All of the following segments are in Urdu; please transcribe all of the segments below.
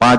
5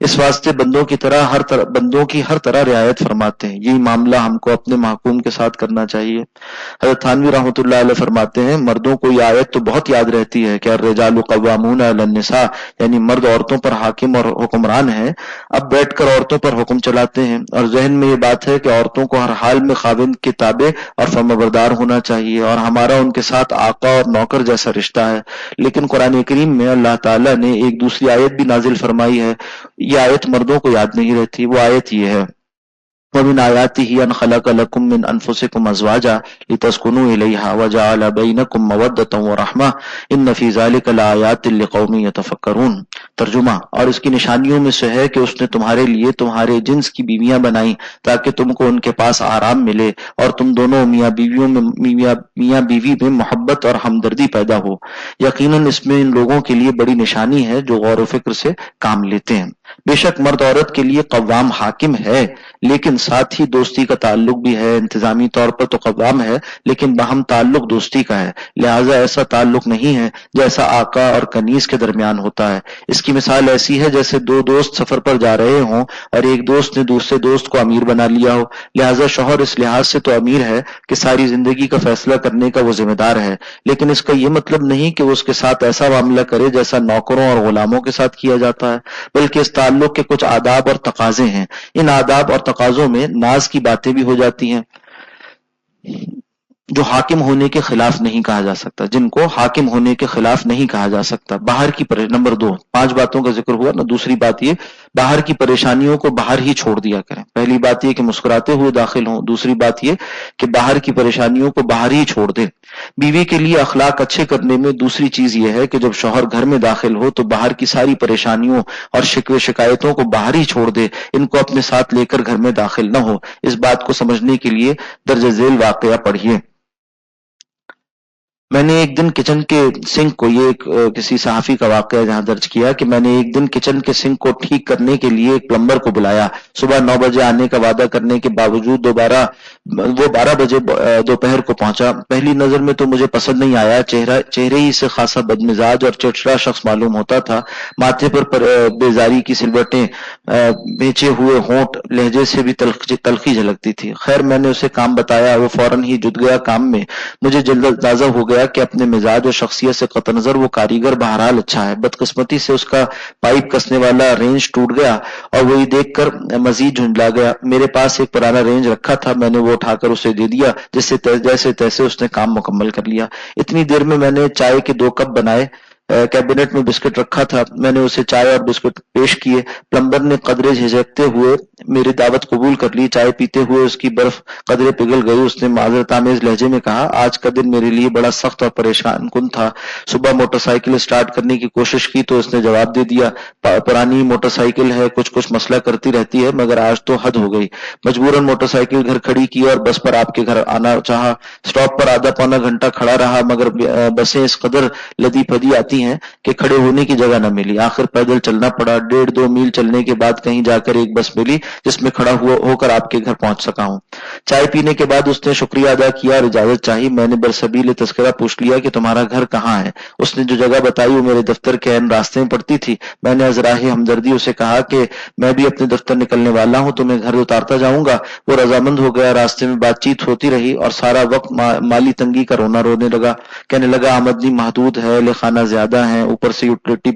اس واسطے بندوں کی ہر طرح رعایت فرماتے ہیں. یہی معاملہ ہم کو اپنے محکوم کے ساتھ کرنا چاہیے. حضرت تھانوی رحمۃ اللہ علیہ فرماتے ہیں مردوں کو یہ آیت تو بہت یاد رہتی ہے کہ الرجال قوامون علی النساء، یعنی مرد عورتوں پر حاکم اور حکمران ہیں. اب بیٹھ کر عورتوں پر حکم چلاتے ہیں، اور ذہن میں یہ بات ہے کہ عورتوں کو ہر حال میں خاوند کے تابع اور فرمانبردار ہونا چاہیے، اور ہمارا ان کے ساتھ آقا اور نوکر جیسا رشتہ ہے. لیکن قرآن کریم میں اللہ تعالیٰ نے ایک دوسری آیت بھی نازل فرمائی ہے. یہ آیت مردوں کو یاد نہیں رہتی. وہ آیت یہ ہے وَمِنْ آيَاتِهِ أَنْ خَلَقَ لَكُم مِّنْ أَنفُسِكُمْ أَزْوَاجًا لِتَسْكُنُوا إِلَيْهَا وَجَعَلَ بَيْنَكُم مَّوَدَّةً وَرَحْمَةً إِنَّ فِي ذَلِكَ لَآيَاتٍ لِقَوْمٍ يَتَفَكَّرُونَ. ترجمہ: اور اس کی نشانیوں میں سے ہے کہ اس نے تمہارے لیے تمہارے جنس کی بیویاں بنائیں تاکہ تم کو ان کے پاس آرام ملے، اور تم دونوں میاں بیوی میں محبت اور ہمدردی پیدا ہو. یقیناً اس میں ان لوگوں کے لیے بڑی نشانی ہے جو غور و فکر سے کام لیتے ہیں. بے شک مرد عورت کے لیے قوام حاکم ہے، لیکن ساتھ ہی دوستی کا تعلق بھی ہے. انتظامی طور پر تو قوام ہے، لیکن باہم تعلق دوستی کا ہے. لہٰذا ایسا تعلق نہیں ہے جیسا آقا اور کنیز کے درمیان ہوتا ہے. اس کی مثال ایسی ہے جیسے دو دوست سفر پر جا رہے ہوں اور ایک دوست نے دوسرے دوست کو امیر بنا لیا ہو. لہٰذا شوہر اس لحاظ سے تو امیر ہے کہ ساری زندگی کا فیصلہ کرنے کا وہ ذمہ دار ہے، لیکن اس کا یہ مطلب نہیں کہ وہ اس کے ساتھ ایسا معاملہ کرے جیسا نوکروں اور غلاموں کے ساتھ کیا جاتا ہے، بلکہ اس تعلق کے کچھ آداب اور تقاضے ہیں. ان آداب اور تقاضوں میں ناز کی باتیں بھی ہو جاتی ہیں جو حاکم ہونے کے خلاف نہیں کہا جا سکتا، جن کو حاکم ہونے کے خلاف نہیں کہا جا سکتا. باہر کی نمبر 2، 5 باتوں کا ذکر ہوا نا. دوسری بات یہ باہر کی پریشانیوں کو باہر ہی چھوڑ دیا کریں. پہلی بات یہ کہ مسکراتے ہوئے داخل ہوں. دوسری بات یہ کہ باہر کی پریشانیوں کو باہر ہی چھوڑ دیں. بیوی کے لیے اخلاق اچھے کرنے میں دوسری چیز یہ ہے کہ جب شوہر گھر میں داخل ہو تو باہر کی ساری پریشانیوں اور شکوے شکایتوں کو باہر ہی چھوڑ دے، ان کو اپنے ساتھ لے کر گھر میں داخل نہ ہو. اس بات کو سمجھنے کے لیے درج ذیل واقعہ پڑھیے. میں نے ایک دن کچن کے سنک کو، یہ ایک کسی صحافی کا واقعہ جہاں درج کیا کہ میں نے ایک دن کچن کے سنک کو ٹھیک کرنے کے لیے ایک پلمبر کو بلایا. صبح 9 بجے آنے کا وعدہ کرنے کے باوجود وہ 12 بجے دوپہر کو پہنچا. پہلی نظر میں تو مجھے پسند نہیں آیا. چہرے ہی سے خاصا بدمزاج اور چڑچڑا شخص معلوم ہوتا تھا. ماتھے پر بیزاری کی سلوٹیں، بیچے ہوئے ہونٹ، لہجے سے بھی تلخی جھلکتی تھی. خیر میں نے اسے کام بتایا، وہ فوراً ہی جٹ گیا کام میں. مجھے جلد اندازہ ہو گیا کہ اپنے مزاج اور شخصیت سے قطع نظر وہ کاریگر بہرحال اچھا ہے. بدقسمتی سے اس کا پائپ کسنے والا رینج ٹوٹ گیا اور وہی دیکھ کر مزید جھنجلا گیا. میرے پاس ایک پرانا رینج رکھا تھا، میں نے وہ اٹھا کر اسے دے دیا، جیسے تیسے اس نے کام مکمل کر لیا. اتنی دیر میں نے چائے کے 2 کپ بنائے. کیبنٹ میں بسکٹ رکھا تھا، میں نے اسے چائے اور بسکٹ پیش کیے. پلمبر نے قدرے جھجکتے ہوئے میری دعوت قبول کر لی. چائے پیتے ہوئے اس کی برف قدرے پگھل گئی. اس نے معذرت آمیز لہجے میں کہا آج کا دن میرے لیے بڑا سخت اور پریشان کن تھا. صبح موٹر سائیکل سٹارٹ کرنے کی کوشش کی تو اس نے جواب دے دیا پرانی موٹر سائیکل ہے، کچھ مسئلہ کرتی رہتی ہے، مگر آج تو حد ہو گئی. مجبوراً موٹر سائیکل گھر کھڑی کی اور بس پر آپ کے گھر آنا چاہا. سٹاپ پر آدھا پونا گھنٹہ کھڑا رہا، مگر بسیں اس قدر لدی پدی آتی ہیں کہ کھڑے ہونے کی جگہ نہ ملی. آخر پیدل چلنا پڑا. 1.5-2 میل چلنے کے بعد کہیں جا کر ایک بس ملی جس میں کھڑا ہو کر آپ کے گھر پہنچ سکا ہوں. چائے پینے کے بعد اس نے شکریہ ادا کیا اور اجازت چاہی. میں نے برسبیل تذکرہ پوچھ لیا کہ تمہارا گھر کہاں ہے. اس نے جو جگہ بتائی وہ میرے دفتر کے عین راستے میں پڑتی تھی. میں نے ازراہ ہمدردی اسے کہا کہ میں بھی اپنے دفتر نکلنے والا ہوں، تمہیں گھر اتارتا جاؤں گا. وہ رضامند ہو گیا. راستے میں بات چیت ہوتی رہی اور سارا وقت مالی تنگی کا رونے لگا. کہنے لگا آمدنی محدود ہے، لے خانہ زیادہ ہیں، اوپر سے یوٹیلیٹی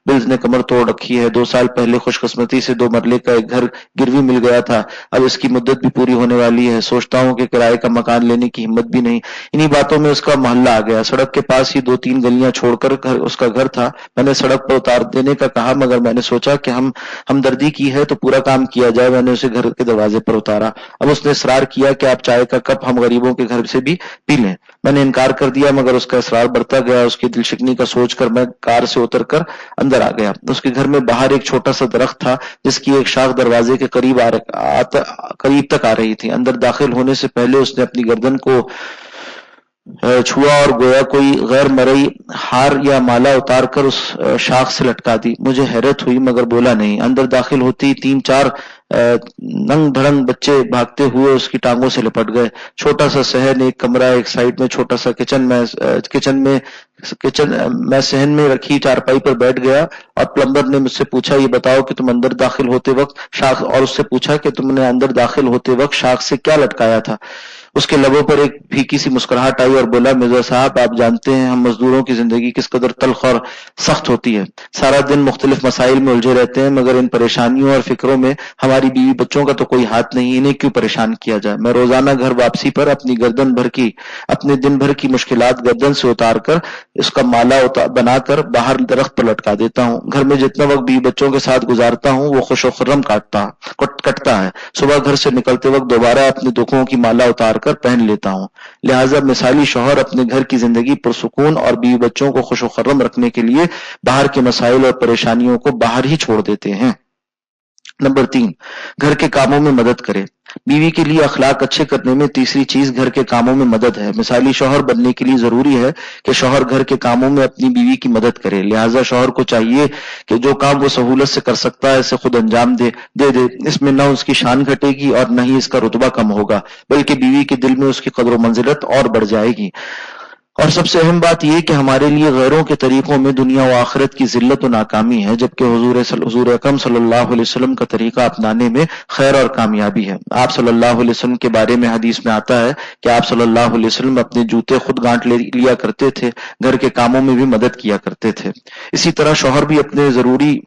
بلز نے کمر توڑ رکھی ہے. 2 سال پہلے خوش قسمتی سے 2 مرلے کا ایک گھر گروی مل گیا تھا، اب اس کی مدت بھی پوری ہونے والی ہے. سوچتا ہوں کہ کرائے کا مکان لینے کی ہمت بھی نہیں. انہی باتوں میں اس کا محلہ آ گیا. سڑک کے پاس ہی 2-3 گلیاں چھوڑ کر اس کا گھر تھا. میں نے سڑک پر اتار دینے کا کہا، مگر میں نے سوچا کہ ہمدردی کی ہے تو پورا کام کیا جائے. میں نے اسے گھر کے دروازے پر اتارا. اب اس نے اصرار کیا کہ آپ چائے کا کپ ہم غریبوں کے گھر سے بھی پی لیں. میں نے انکار کر دیا، مگر اس کا اصرار بڑھتا گیا. اس کی دل شکنی کا سوچ کر میں کار سے اتر کر اندر آ گیا. اس کے گھر میں باہر ایک چھوٹا سا درخت تھا جس کی ایک شاخ دروازے کے قریب تک آ رہی تھی. اندر داخل ہونے سے پہلے اس نے اپنی گردن کو چھوا اور گویا کوئی غیر مرئی ہار یا مالا اتار کر اس شاخ سے لٹکا دی۔ مجھے حیرت ہوئی مگر بولا نہیں۔ اندر داخل ہوتی 3-4 ننگ دھڑنگ بچے بھاگتے ہوئے اس کی ٹانگوں سے لپٹ گئے۔ چھوٹا سا صحن، ایک کمرہ، ایک سائڈ میں چھوٹا سا کچن میں صحن میں رکھی چارپائی پر بیٹھ گیا اور پلمبر نے مجھ سے پوچھا یہ بتاؤ کہ تم اندر داخل ہوتے وقت شاخ، اور اس سے پوچھا کہ تم نے اندر داخل ہوتے وقت شاخ سے کیا لٹکایا تھا؟ اس کے لبوں پر ایک پھیکی سی مسکراہٹ آئی اور بولا مرزا صاحب آپ جانتے ہیں ہم مزدوروں کی زندگی کس قدر تلخ اور سخت ہوتی ہے، سارا دن مختلف مسائل میں الجھے رہتے ہیں، مگر ان پریشانیوں اور فکروں میں ہماری بیوی بچوں کا تو کوئی ہاتھ نہیں، انہیں کیوں پریشان کیا جائے۔ میں روزانہ گھر واپسی پر اپنے دن بھر کی مشکلات گردن سے اتار کر اس کا مالا بنا کر باہر درخت پر لٹکا دیتا ہوں۔ گھر میں جتنا وقت بیوی بچوں کے ساتھ گزارتا ہوں وہ خوش و خرم کٹتا ہے۔ صبح گھر سے نکلتے وقت دوبارہ اپنے دکھوں کی مالا اتار کر پہن لیتا ہوں۔ لہٰذا مثالی شوہر اپنے گھر کی زندگی پرسکون اور بیوی بچوں کو خوش و خرم رکھنے کے لیے باہر کے مسائل اور پریشانیوں کو باہر ہی چھوڑ دیتے ہیں۔ نمبر 3، گھر کے کاموں میں مدد کرے۔ بیوی کے لیے اخلاق اچھے کرنے میں تیسری چیز گھر کے کاموں میں مدد ہے۔ مثالی شوہر بننے کے لیے ضروری ہے کہ شوہر گھر کے کاموں میں اپنی بیوی کی مدد کرے۔ لہٰذا شوہر کو چاہیے کہ جو کام وہ سہولت سے کر سکتا ہے اسے خود انجام دے دے۔ اس میں نہ اس کی شان گھٹے گی اور نہ ہی اس کا رتبہ کم ہوگا، بلکہ بیوی کے دل میں اس کی قدر و منزلت اور بڑھ جائے گی۔ اور سب سے اہم بات یہ کہ ہمارے لیے غیروں کے طریقوں میں دنیا و آخرت کی ذلت و ناکامی ہے، جبکہ حضور اکرم صلی اللہ علیہ وسلم کا طریقہ اپنانے میں خیر اور کامیابی ہے۔ آپ صلی اللہ علیہ وسلم کے بارے میں حدیث میں آتا ہے کہ آپ صلی اللہ علیہ وسلم اپنے جوتے خود گانٹ لیا کرتے تھے، گھر کے کاموں میں بھی مدد کیا کرتے تھے۔ اسی طرح شوہر بھی اپنے ضروری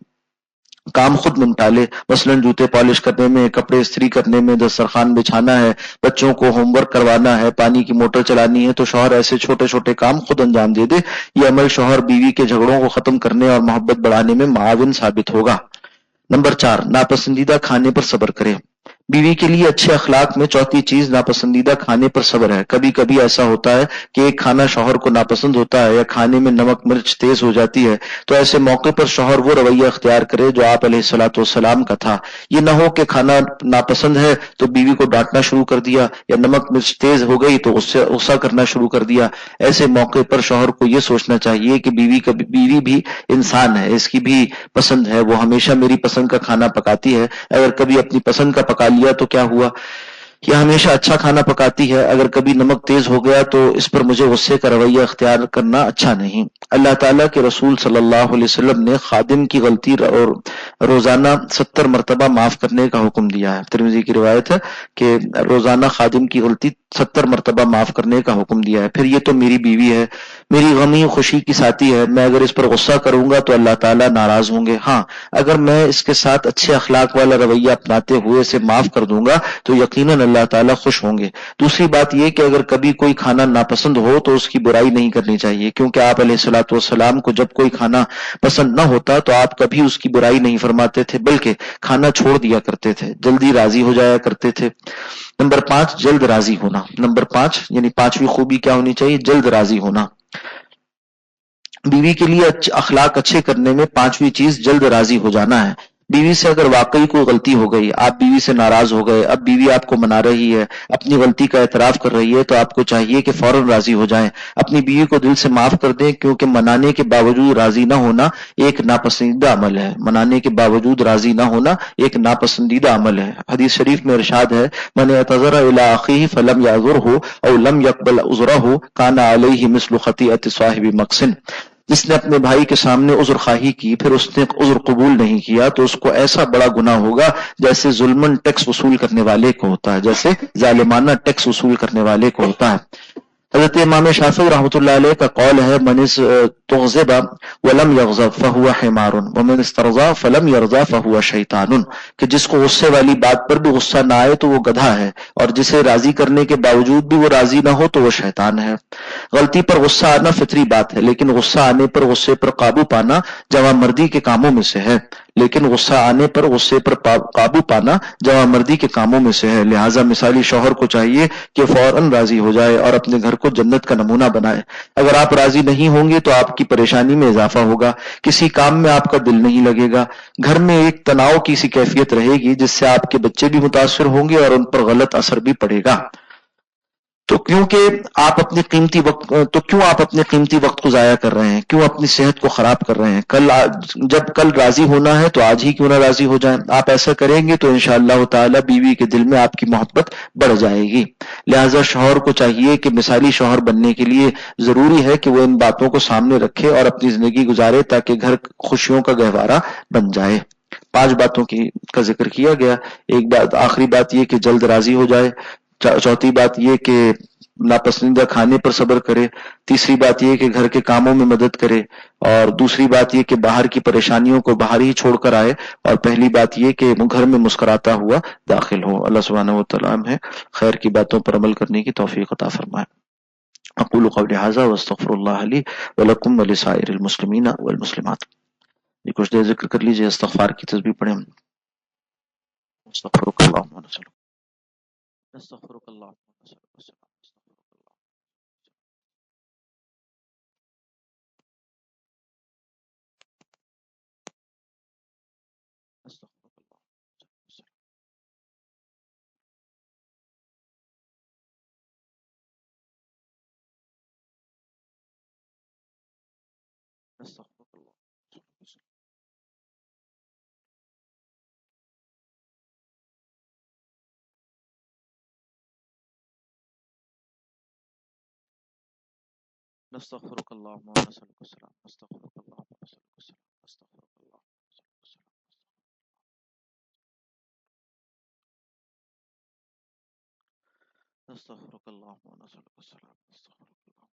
کام خود نمٹا لے، مثلا جوتے پالش کرنے میں، کپڑے استری کرنے میں، دسترخوان بچھانا ہے، بچوں کو ہوم ورک کروانا ہے، پانی کی موٹر چلانی ہے، تو شوہر ایسے چھوٹے چھوٹے کام خود انجام دے دے۔ یہ عمل شوہر بیوی کے جھگڑوں کو ختم کرنے اور محبت بڑھانے میں معاون ثابت ہوگا۔ نمبر 4، ناپسندیدہ کھانے پر صبر کرے۔ بیوی کے لیے اچھے اخلاق میں چوتھی چیز ناپسندیدہ کھانے پر صبر ہے۔ کبھی کبھی ایسا ہوتا ہے کہ ایک کھانا شوہر کو ناپسند ہوتا ہے یا کھانے میں نمک مرچ تیز ہو جاتی ہے، تو ایسے موقع پر شوہر وہ رویہ اختیار کرے جو آپ علیہ الصلوۃ والسلام کا تھا۔ یہ نہ ہو کہ کھانا ناپسند ہے تو بیوی کو ڈانٹنا شروع کر دیا، یا نمک مرچ تیز ہو گئی تو اس سے غصہ کرنا شروع کر دیا۔ ایسے موقع پر شوہر کو یہ سوچنا چاہیے کہ بیوی بھی انسان ہے، اس کی بھی پسند ہے، وہ ہمیشہ میری پسند کا کھانا پکاتی ہے، اگر کبھی اپنی پسند کا پکا لیا تو کیا ہوا، یہ ہمیشہ اچھا کھانا پکاتی ہے، اگر کبھی نمک تیز ہو گیا تو اس پر مجھے غصے کا رویہ اختیار کرنا اچھا نہیں۔ اللہ تعالیٰ کے رسول صلی اللہ علیہ وسلم نے خادم کی غلطی اور روزانہ 70 مرتبہ معاف کرنے کا حکم دیا ہے۔ ترمذی کی روایت ہے کہ روزانہ خادم کی غلطی 70 مرتبہ معاف کرنے کا حکم دیا ہے۔ پھر یہ تو میری بیوی ہے، میری غمی خوشی کی ساتھی ہے، میں اگر اس پر غصہ کروں گا تو اللہ تعالیٰ ناراض ہوں گے۔ ہاں، اگر میں اس کے ساتھ اچھے اخلاق والا رویہ اپناتے ہوئے اسے معاف کر دوں گا تو یقیناً اللہ تعالیٰ خوش ہوں گے۔ دوسری بات یہ کہ اگر کبھی کوئی کھانا ناپسند ہو تو اس کی برائی نہیں کرنی چاہیے، کیونکہ آپ علیہ الصلوۃ والسلام کو جب کوئی کھانا پسند نہ ہوتا تو آپ کبھی اس کی برائی نہیں فرماتے تھے، بلکہ کھانا چھوڑ دیا کرتے تھے، جلدی راضی ہو جایا کرتے تھے۔ نمبر 5، جلد راضی ہونا۔ نمبر 5 یعنی 5ویں خوبی کیا ہونی چاہیے؟ جلد راضی ہونا۔ بیوی کے لیے اخلاق اچھے کرنے میں 5ویں چیز جلد راضی ہو جانا ہے۔ بیوی سے اگر واقعی کوئی غلطی ہو گئی، آپ بیوی سے ناراض ہو گئے، اب بیوی آپ کو منا رہی ہے، اپنی غلطی کا اعتراف کر رہی ہے، تو آپ کو چاہیے کہ فوراً راضی ہو جائیں، اپنی بیوی کو دل سے معاف کر دیں، کیونکہ منانے کے باوجود راضی نہ ہونا ایک ناپسندیدہ عمل ہے۔ منانے کے باوجود راضی نہ ہونا ایک ناپسندیدہ عمل ہے۔ حدیث شریف میں ارشاد ہے، من اعتذر الی اخیہ فلم یعذرہ او لم یقبل عذرہ کان علیہ مثل خطیئۃ صاحب مقصن۔ جس نے اپنے بھائی کے سامنے عذر خواہی کی پھر اس نے عذر قبول نہیں کیا تو اس کو ایسا بڑا گناہ ہوگا جیسے ظلمن ٹیکس وصول کرنے والے کو ہوتا ہے، جیسے ظالمانہ ٹیکس وصول کرنے والے کو ہوتا ہے۔ حضرت امام شافعی رحمۃ اللہ علیہ کا قول ہے، من استغضب ولم یغضب فہو حمار ومن استرضى فلم یرضى فہو شیطان، کہ جس کو غصے والی بات پر بھی غصہ نہ آئے تو وہ گدھا ہے، اور جسے راضی کرنے کے باوجود بھی وہ راضی نہ ہو تو وہ شیطان ہے۔ غلطی پر غصہ آنا فطری بات ہے، لیکن غصہ آنے پر غصے پر قابو پانا جوان مردی کے کاموں میں سے ہے، قابو پانا جوان مردی کے کاموں میں سے ہے۔ لہٰذا مثالی شوہر کو چاہیے کہ فوراً راضی ہو جائے اور اپنے گھر کو جنت کا نمونہ بنائے۔ اگر آپ راضی نہیں ہوں گے تو آپ کی پریشانی میں اضافہ ہوگا، کسی کام میں آپ کا دل نہیں لگے گا، گھر میں ایک تناؤ کی سی کیفیت رہے گی جس سے آپ کے بچے بھی متاثر ہوں گے اور ان پر غلط اثر بھی پڑے گا۔ تو کیونکہ آپ اپنی قیمتی وقت تو کیوں آپ اپنے قیمتی وقت کو ضائع کر رہے ہیں؟ کیوں اپنی صحت کو خراب کر رہے ہیں؟ جب کل راضی ہونا ہے تو آج ہی کیوں نہ راضی ہو جائیں؟ آپ ایسا کریں گے تو انشاءاللہ تعالی بیوی کے دل میں آپ کی محبت بڑھ جائے گی. لہذا شوہر کو چاہیے کہ مثالی شوہر بننے کے لیے ضروری ہے کہ وہ ان باتوں کو سامنے رکھے اور اپنی زندگی گزارے تاکہ گھر خوشیوں کا گہوارہ بن جائے. 5 باتوں کا ذکر کیا گیا. ایک بات، آخری بات یہ کہ جلد راضی ہو جائے. چوتھی بات یہ کہ ناپسندیدہ کھانے پر صبر کرے. تیسری بات یہ کہ گھر کے کاموں میں مدد کرے. اور دوسری بات یہ کہ باہر کی پریشانیوں کو باہر ہی چھوڑ کر آئے. اور پہلی بات یہ کہ وہ گھر میں مسکراتا ہوا داخل ہو. اللہ سبحانہ و تعالیٰ ہے خیر کی باتوں پر عمل کرنے کی توفیق عطا فرمائے. اقول قولی ھذا واستغفر اللہ لی ولکم ولسائر المسلمین والمسلمات. یہ کچھ دیر ذکر کر لیجئے، استغفار کی تسبیح پڑھیں. استغفرک اللہم ونسألک، استغفرک اللہم ونسألک، استغفرک اللہم استغفرک اللہ. نستغفرک اللہم ونسألک السلام، استغفرک اللہم ونسألک السلام، استغفرک اللہم ونسألک السلام. استغفرک اللہم ونسألک السلام، استغفرک اللہم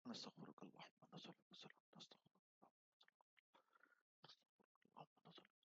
نستغفرک اللہم ونسألک السلام، نستغفرک اللہم ونسألک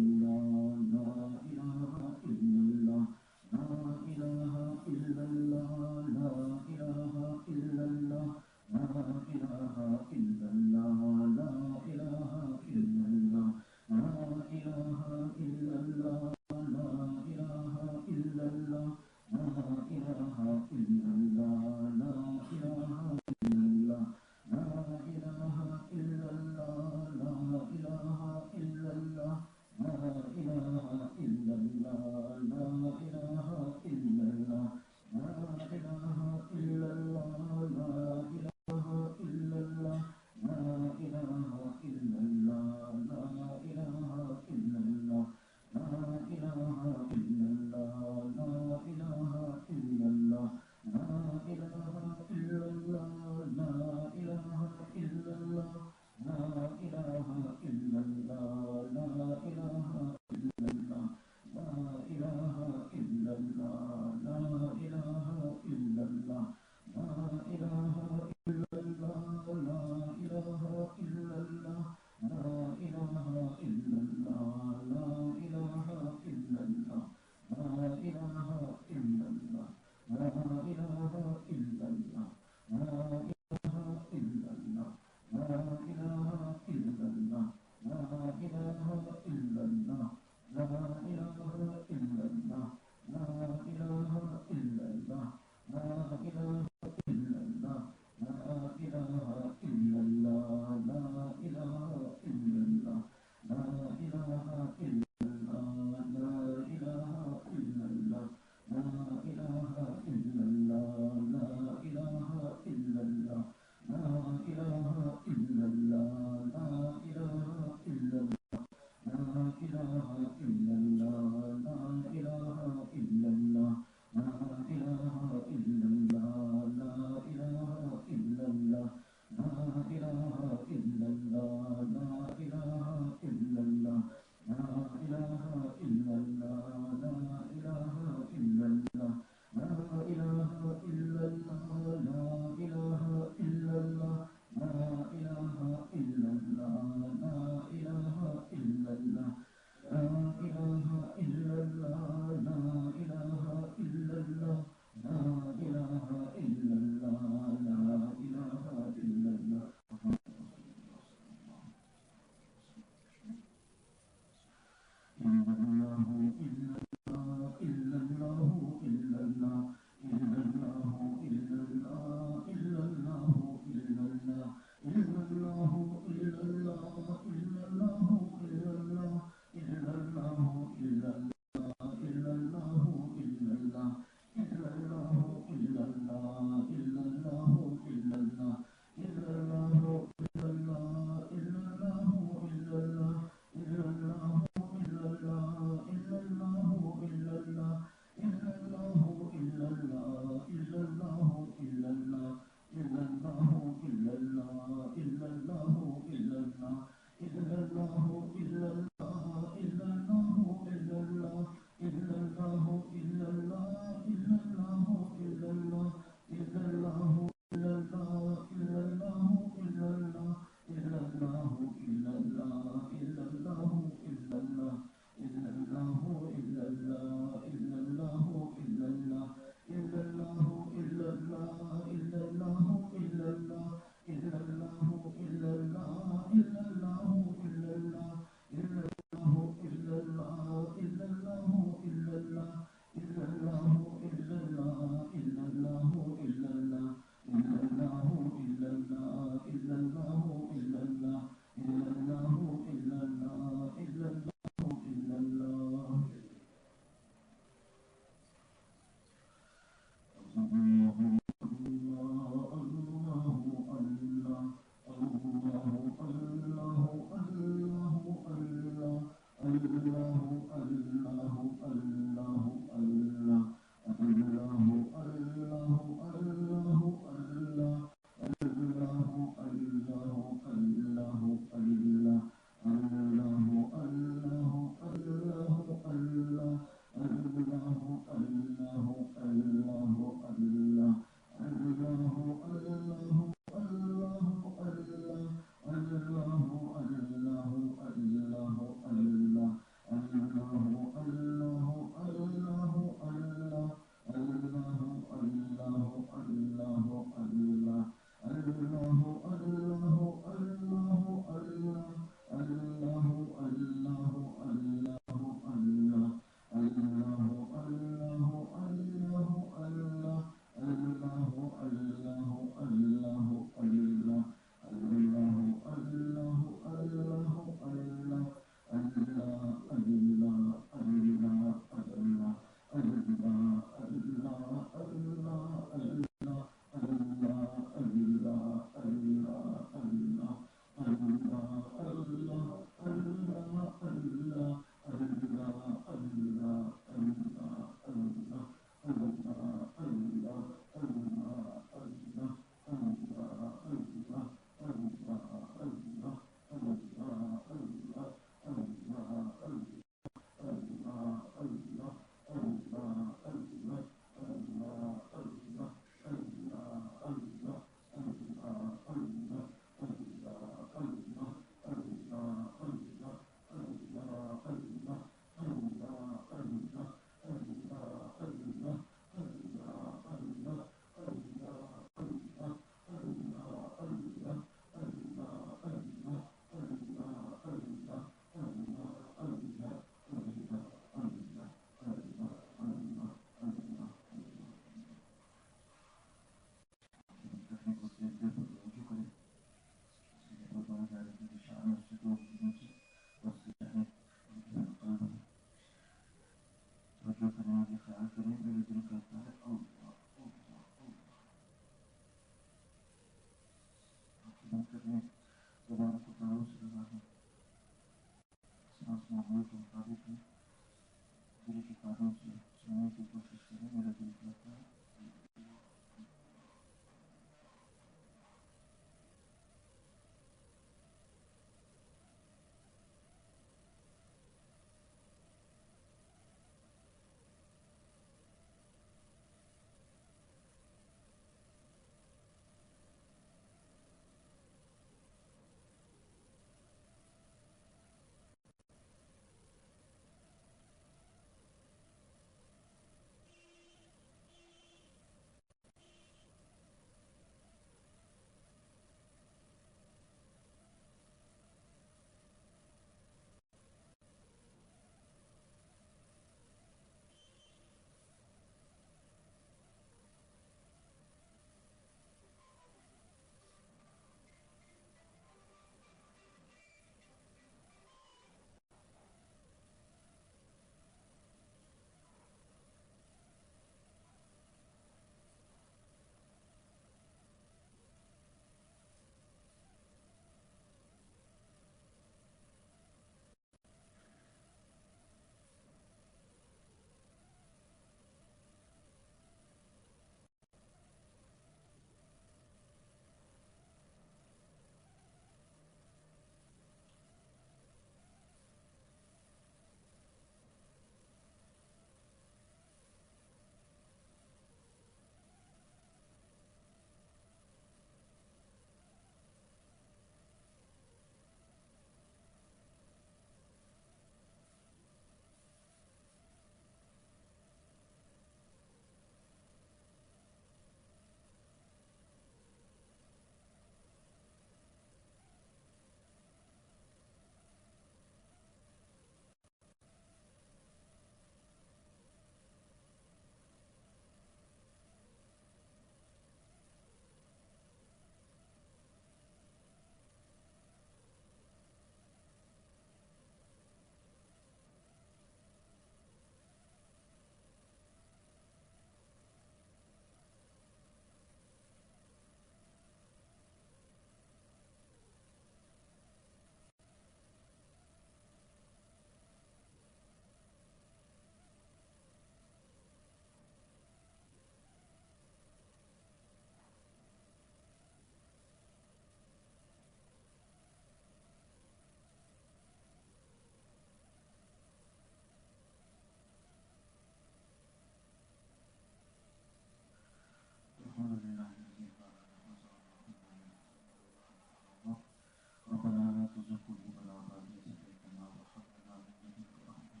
ربنا لا تزغ قلوبنا بعد إذ هديتنا وهب لنا من لدنك رحمة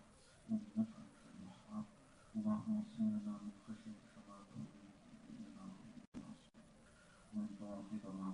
إنك أنت الوهاب اللهم اقسم لنا من خشيتك ما تحول به بيننا وبين معصيتك ومن طاعتك ما